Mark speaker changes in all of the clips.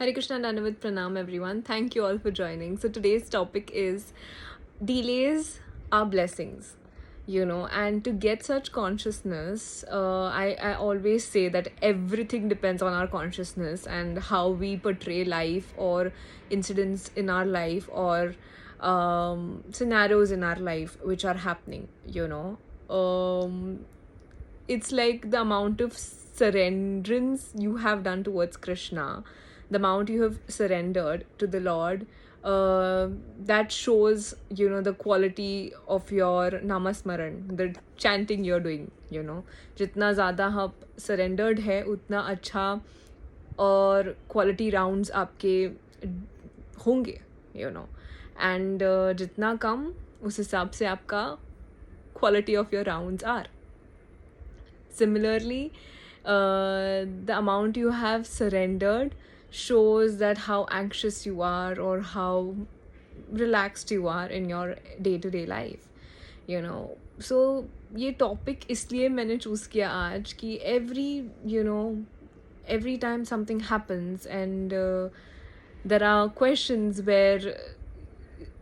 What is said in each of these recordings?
Speaker 1: Hare Krishna and Anavad Pranam, everyone. Thank you all for joining. So, today's topic is delays are blessings, and to get such consciousness, I always say that everything depends on our consciousness and how we portray life or incidents in our life or scenarios in our life which are happening. It's like the amount of surrenderance you have done towards Krishna, the amount you have surrendered to the Lord, that shows, the quality of your namasmaran, the chanting you're doing. जितना ज़्यादा आप surrendered है उतना अच्छा और quality rounds आपके होंगे. And जितना कम उस हिसाब से आपका quality of your rounds are. Similarly, the amount you have surrendered shows that how anxious you are or how relaxed you are in your day-to-day life. So ये topic इसलिए मैंने choose किया आज कि every time something happens and there are questions where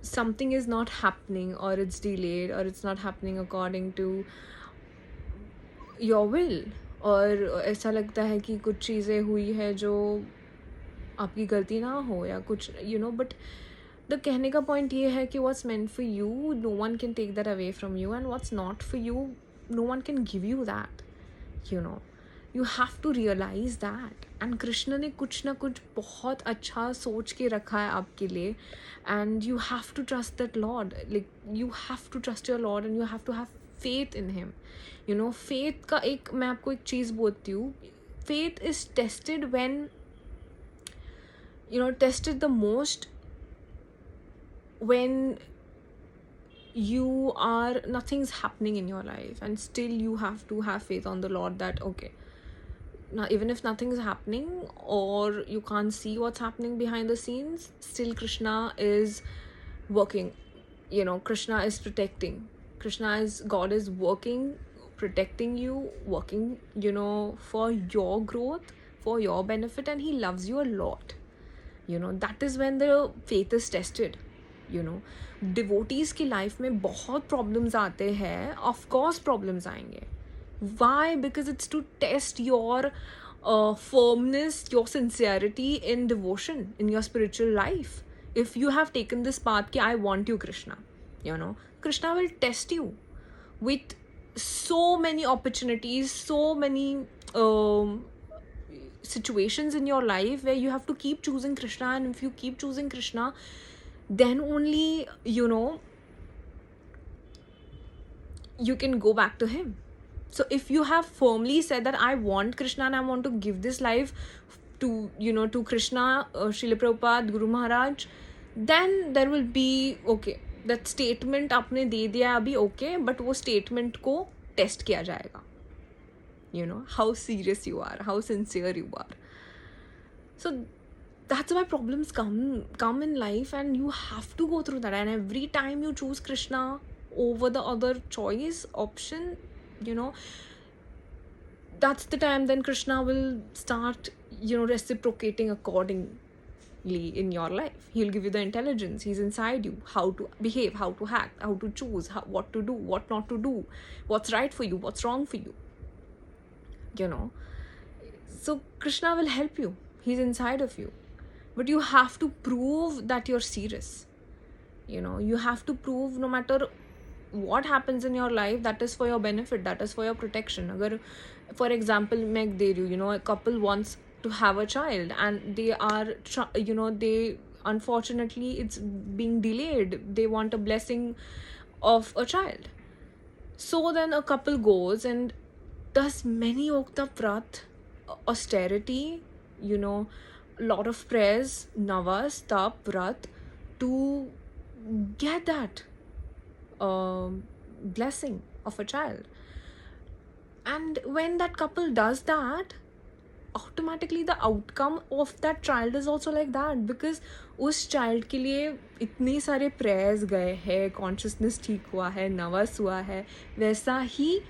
Speaker 1: something is not happening or it's delayed or it's not happening according to your will, और ऐसा लगता है कि कुछ चीज़ें हुई है जो आपकी गलती ना हो या कुछ बट द कहने का पॉइंट ये है कि what's meant for you no one can take that away from you and what's not for you no one can give you that. You have to realise that. And Krishna ने कुछ ना कुछ बहुत अच्छा सोच के रखा है आपके लिए and you have to trust that lord. Like you have to trust your lord and you have to have faith in him. Faith का एक मैं आपको एक चीज़ बोलती हूँ. Faith is tested when tested the most when you are nothing's happening in your life and still you have to have faith on the Lord that okay, now even if nothing is happening or you can't see what's happening behind the scenes, still Krishna is working. Krishna is protecting. God is working, protecting you, working, for your growth, for your benefit, and he loves you a lot. That is when the faith is tested. Devotees की life में बहुत problems आते हैं. Of course problems आएंगे. Why? Because it's to test your firmness, your sincerity in devotion, in your spiritual life. If you have taken this path कि I want you Krishna, Krishna will test you with so many opportunities, so many situations in your life where you have to keep choosing Krishna, and if you keep choosing Krishna, then only you can go back to him. So if you have firmly said that I want Krishna and I want to give this life to to Krishna, Srila Prabhupada, Guru Maharaj, then there will be okay, that statement आपने दे दिया अभी okay, but वो statement को test किया जाएगा. How serious you are, how sincere you are. So that's why problems come in life, and you have to go through that. And every time you choose Krishna over the other choice option, that's the time then Krishna will start reciprocating accordingly in your life. He'll give you the intelligence. He's inside you. How to behave, how to act, how to choose, what to do, what not to do, what's right for you, what's wrong for you. So Krishna will help you. He's inside of you. But you have to prove that you're serious. You have to prove no matter what happens in your life, that is for your benefit, that is for your protection. Agar, for example, मैं दे रही हूँ, a couple wants to have a child and they are they unfortunately it's being delayed. They want a blessing of a child. So then a couple goes and does many Okta Prat, austerity, lot of prayers, Navas, Tap, Prat, to get that blessing of a child. And when that couple does that, automatically the outcome of that child is also like that, because उस child के लिए इतने सारे prayers गए हैं, consciousness ठीक हुआ है, नवस हुआ है, वैसा ही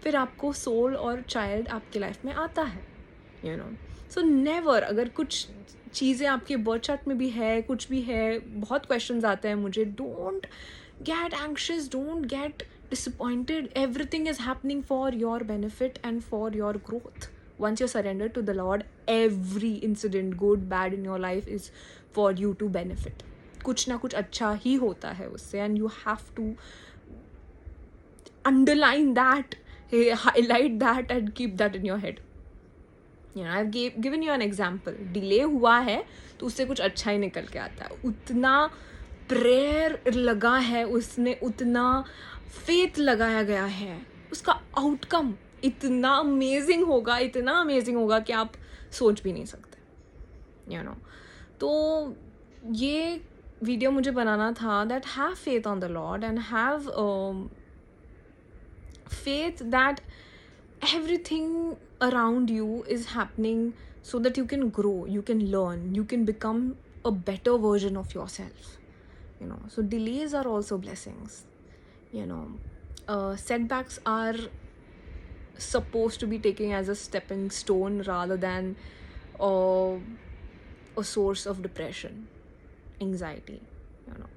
Speaker 1: फिर आपको soul और child आपके life में आता है. सो नेवर, अगर कुछ चीज़ें आपके बर्थ चार्ट में भी है, कुछ भी है, बहुत क्वेश्चंस आते हैं मुझे, don't get anxious, don't get disappointed. Everything is happening for your benefit and for your growth. Once you surrender to the Lord, every incident, good, bad in your life is for you to benefit. कुछ ना कुछ अच्छा ही होता है उससे, and you have to underline that, highlight that and keep that in your head. You know, I've given you an example. Delay हुआ है तो उससे कुछ अच्छा ही निकल के आता है. उतना प्रेयर लगा है उसने, उतना फेथ लगाया गया है, उसका आउटकम इतना अमेजिंग होगा कि आप सोच भी नहीं सकते, यू नो. तो ये वीडियो मुझे बनाना था, that have faith on the Lord and have faith that everything around you is happening so that you can grow, you can learn, you can become a better version of yourself, you know. So delays are also blessings, you know. Setbacks are supposed to be taken as a stepping stone rather than a source of depression, anxiety, you know.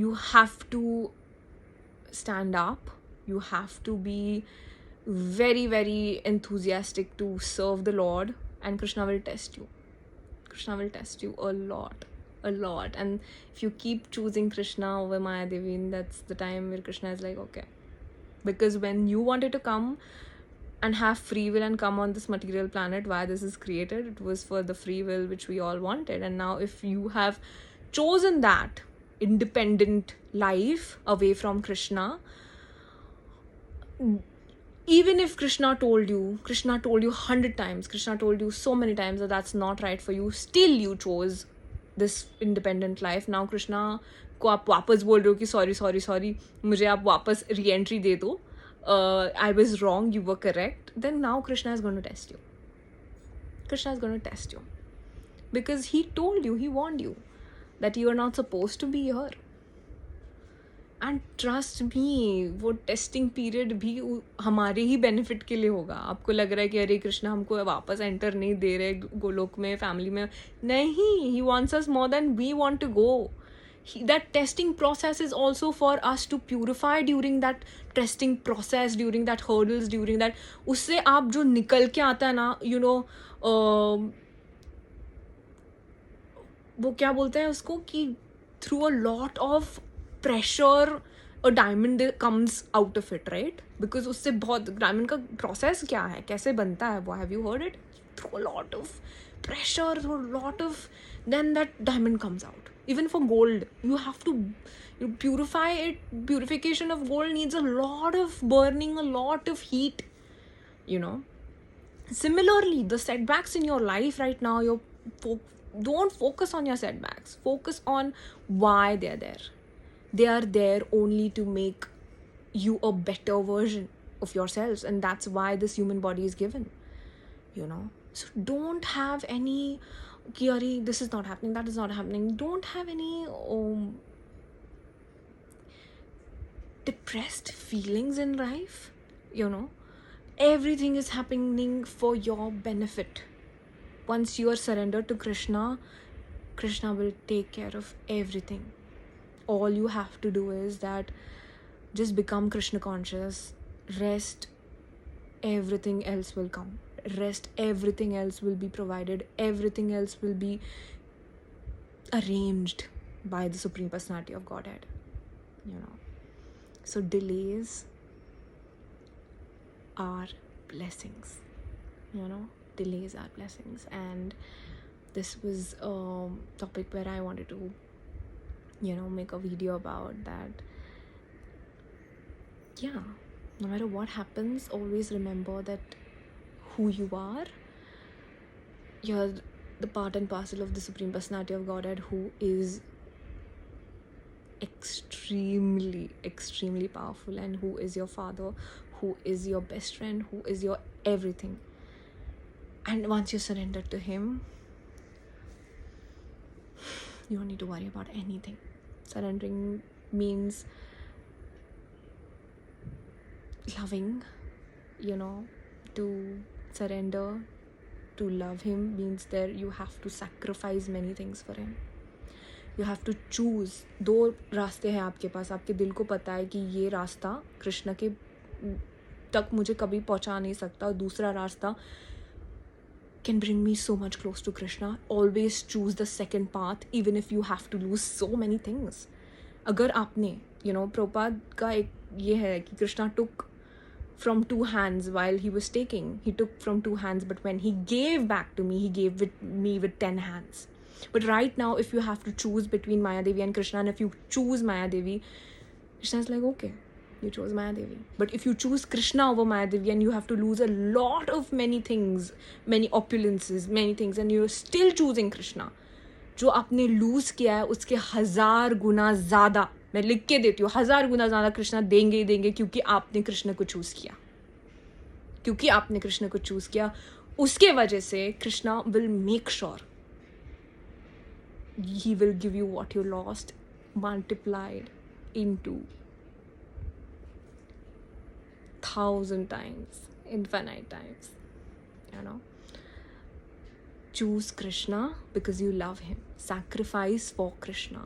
Speaker 1: You have to stand up, you have to be very, very enthusiastic to serve the Lord, and Krishna will test you. Krishna will test you a lot. And if you keep choosing Krishna over Maya Devi, that's the time where Krishna is like, okay. Because when you wanted to come and have free will and come on this material planet, why this is created, it was for the free will which we all wanted. And now if you have chosen that independent life away from Krishna, even if Krishna told you 100 times, Krishna told you so many times that that's not right for you, still you chose this independent life. Now Krishna को आप वापस बोल रहे हो कि sorry, मुझे आप वापस re-entry दे दो, I was wrong, you were correct. Then now Krishna is going to test you. Because he told you, he warned you that you are not supposed to be here. And trust me, वो testing period भी हमारे ही benefit के लिए होगा. आपको लग रहा है कि अरे कृष्णा हमको वापस एंटर नहीं दे रहे गोलोक में, फैमिली में. नहीं, he wants us more than we want to go. That testing process is also for us to purify during that testing process, during that hurdles, during that, उससे आप जो निकल के आता है ना, you know, वो क्या बोलते हैं उसको, कि through a lot of pressure a diamond comes out of it, right? Because उससे बहुत, diamond का process क्या है, कैसे बनता है वो, have you heard it? Through a lot of pressure, through a lot of, then that diamond comes out. Even for gold, you have to purify it. Purification of gold needs a lot of burning, a lot of heat, you know. Similarly, the setbacks in your life right now, don't focus on your setbacks. Focus on why they're there. They are there only to make you a better version of yourselves, and that's why this human body is given, you know. So don't have any, Kiari, this is not happening, that is not happening. Don't have any depressed feelings in life, you know. Everything is happening for your benefit. Once you are surrendered to Krishna, Krishna will take care of everything. All you have to do is that just become Krishna conscious, rest, everything else will come. Rest, everything else will be provided, everything else will be arranged by the Supreme Personality of Godhead, you know. So delays are blessings, you know. Delays are blessings. And this was a topic where I wanted to, you know, make a video about that. Yeah, no matter what happens, always remember that who you are, you're the part and parcel of the Supreme Personality of Godhead, who is extremely, extremely powerful, and who is your father, who is your best friend, who is your everything. And once you surrender to him, you don't need to worry about anything. Surrendering means loving, you know, to surrender to love him means there you have to sacrifice many things for him. You have to choose. 2 रास्ते हैं आपके पास. आपके दिल को पता है कि ये रास्ता कृष्ण के तक मुझे कभी पहुंचा नहीं सकता, और दूसरा रास्ता can bring me so much close to Krishna. Always choose the second path, even if you have to lose so many things. अगर आपने, Prabhupada का एक ये है कि Krishna took from 2 hands while he was taking. He took from 2 hands, but when he gave back to me, he gave me with 10 hands. But right now, if you have to choose between Maya Devi and Krishna, and if you choose Maya Devi, Krishna is like, okay, you chose Maya Devi. But if you choose Krishna over Maya Devi, and you have to lose a lot of many things, many opulences, many things, and you're still choosing Krishna, जो आपने loose किया है उसके 1000 गुना ज़्यादा, मैं लिख के देती हूँ, 1000 गुना ज़्यादा कृष्णा देंगे ही देंगे, क्योंकि आपने कृष्ण को चूज़ किया. क्योंकि आपने कृष्ण को चूज़ किया, उसके वजह से Krishna will make sure he will give you what you lost multiplied into 1000 times, infinite times. Choose Krishna because you love him. Sacrifice for Krishna.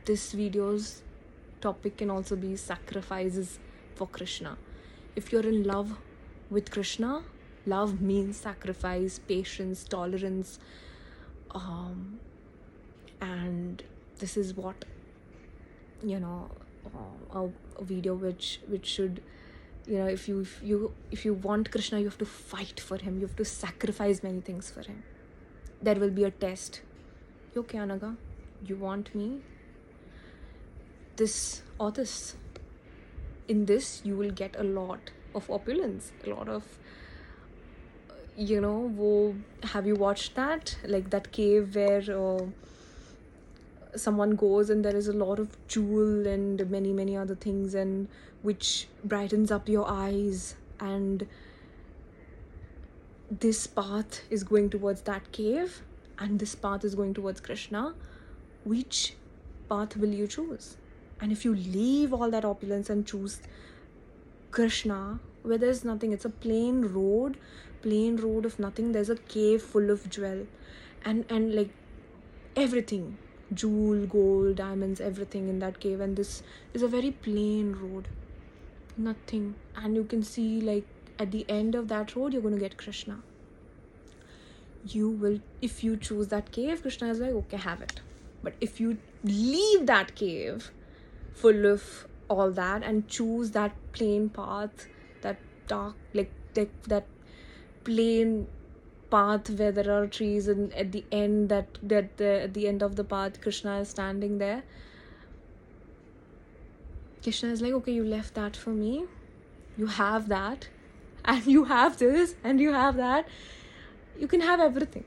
Speaker 1: This video's topic can also be sacrifices for Krishna. If you're in love with Krishna, love means sacrifice, patience, tolerance, and this is what a video which should, if you want Krishna, you have to fight for him, you have to sacrifice many things for him. There will be a test. Okay, Anagha, you want me, this or this. In this you will get a lot of opulence, a lot of, have you watched that, like that cave where someone goes and there is a lot of jewel and many other things, and which brightens up your eyes, and this path is going towards that cave and this path is going towards Krishna. Which path will you choose? And if you leave all that opulence and choose Krishna, where there's nothing, it's a plain road of nothing, there's a cave full of jewel and like everything, jewel, gold, diamonds, everything in that cave, and this is a very plain road, nothing, and you can see, like, at the end of that road you're going to get Krishna. You will, if you choose that cave, Krishna is like, okay, have it. But if you leave that cave full of all that and choose that plain path, that dark, like that plain path where there are trees, and at the end at the end of the path Krishna is standing there, Krishna is like, okay, you left that for me, you have that, and you have this, and you have that, you can have everything,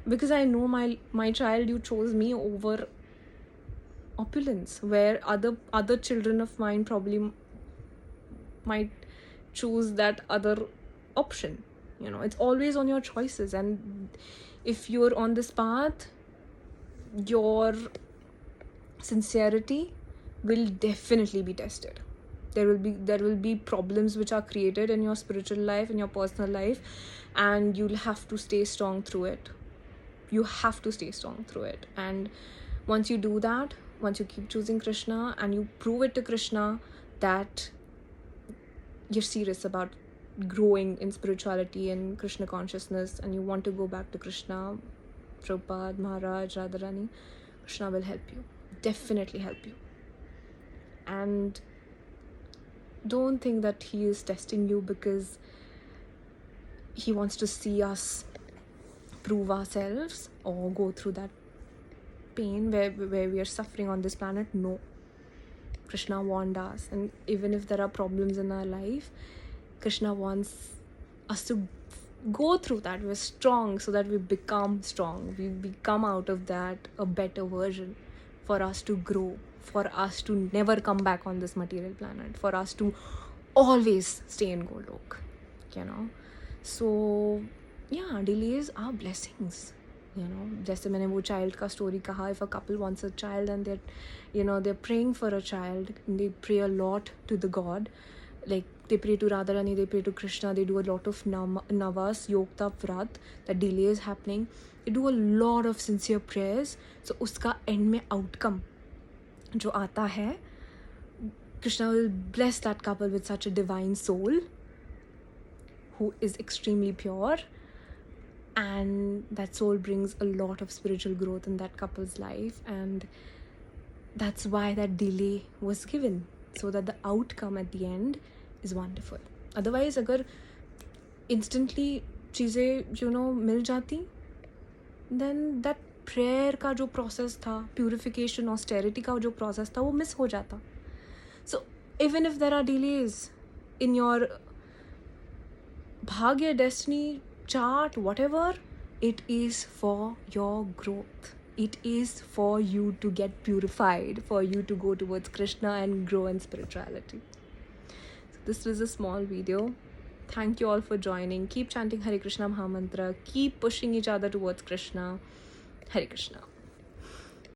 Speaker 1: because I know my child, you chose me over opulence, where other children of mine probably might choose that other option. It's always on your choices, and if you're on this path, your sincerity will definitely be tested. There will be problems which are created in your spiritual life, in your personal life, and you'll have to stay strong through it. You have to stay strong through it. And once you do that, once you keep choosing Krishna and you prove it to Krishna that you're serious about growing in spirituality and Krishna consciousness, and you want to go back to Krishna, Prabhupada, Maharaj, Radharani, Krishna will help you, definitely help you. And don't think that he is testing you because he wants to see us prove ourselves or go through that pain where we are suffering on this planet. No, Krishna warned us, and even if there are problems in our life, Krishna wants us to go through that. We're strong so that we become strong. We become out of that a better version, for us to grow, for us to never come back on this material planet, for us to always stay in Golok, So, yeah, delays are blessings. जैसे मैंने वो child का story कहा, if a couple wants a child and they're praying for a child, and they pray a lot to the God, like they pray to Radharani, they pray to Krishna, they do a lot of Navas, Yogta, Vrat, that delay is happening. They do a lot of sincere prayers. So uska end mein outcome jo aata hai, Krishna will bless that couple with such a divine soul who is extremely pure, and that soul brings a lot of spiritual growth in that couple's life, and that's why that delay was given, so that the outcome at the end is wonderful. Otherwise, agar instantly cheeze mil jati, then that prayer ka jo process tha, purification, austerity ka jo process tha, wo miss ho jata. So even if there are delays in your bhagya, destiny, chart, whatever, it is for your growth. It is for you to get purified, for you to go towards Krishna and grow in spirituality. So this was a small video. Thank you all for joining. Keep chanting Hare Krishna Mahamantra. Keep pushing each other towards Krishna. Hare Krishna.